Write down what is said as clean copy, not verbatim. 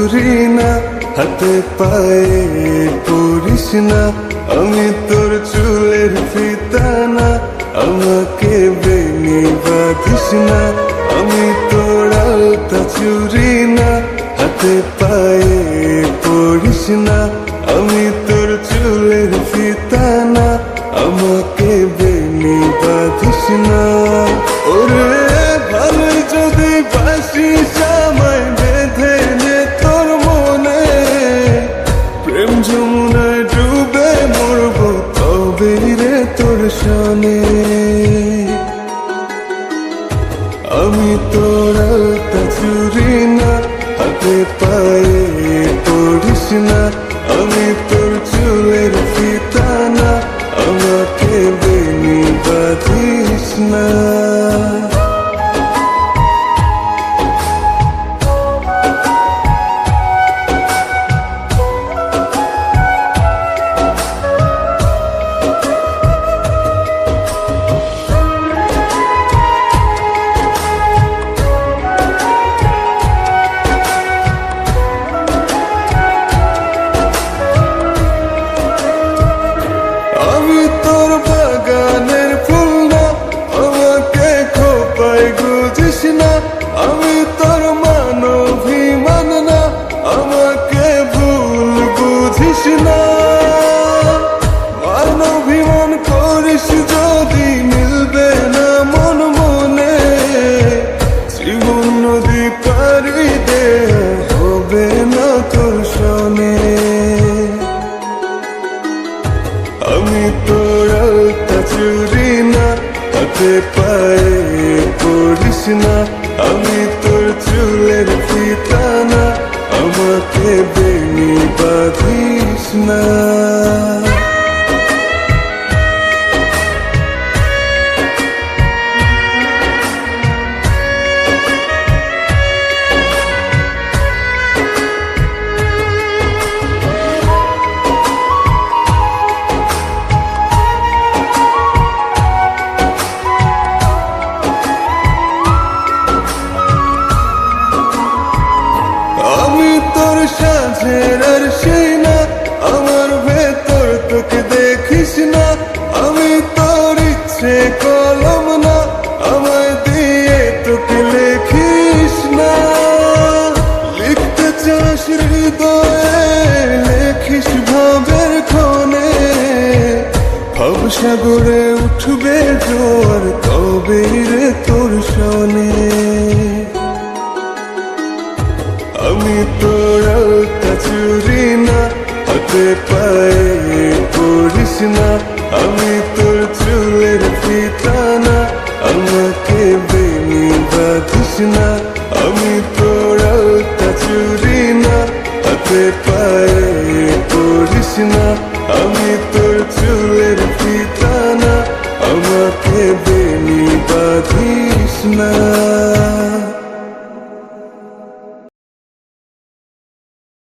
চুরি না, হাতে পায়ে পড়িস না, আমি তোর চুলের ফিতা না, আমাকে বেনি বাঁধিস না, আমি তোর আলতা চুরি না, হাতে পায়ে পড়িস না, আমি তোর চুলের ফিতা না, আমাকে বেনি বাঁধিস না। ওরে ভালো যদি বাসিস আমায় বেঁধে নে তোর মনে, প্রেম যমুনায় ডুবে মরব তবে রে তোর সনে। আমি তোর আলতা চুরি না, হাতে পায়ে পড়িস না, আমি তোর চুলের ফিতা না, আমাকে বেনি বাঁধিস না। আমি তোর বাগানের ফুল না, আমাকে খোপায় গুজিস না, আমি তোর মানভিমান না, আমাকে ভুল বুঝিস না। মানভিমান করিস যদি মিলবে না মন মনে, জীবন নদী পারি দে হবে না তোর সনে। আমি তোর আলতা চুরি না, হাতে পায়ে পড়িস না, আমি তোর চুলের ফিতা না, আমাকে বেনি বাঁধিস না। আমি তোর সাঁঝের আর সেই না, আমার ভেতর তোকে দেখিস না, আমি তোর ইচ্ছে কলম না, আমায় দিয়ে তোকে লেখিস না। লিখতে চাস হৃদয়ে লেখিস ভাবের ক্ষণে, ভাব সাগরে উঠবে জোয়ার তবে রে তোর সনে। আমি তোর আলতা চুরি না, হাতে পায়ে পড়িস না, আমি তোর চুলের ফিতা না, আমাকে বেনি বাঁধিস না, আমি তোর আলতা চুরি না, হাতে পায়ে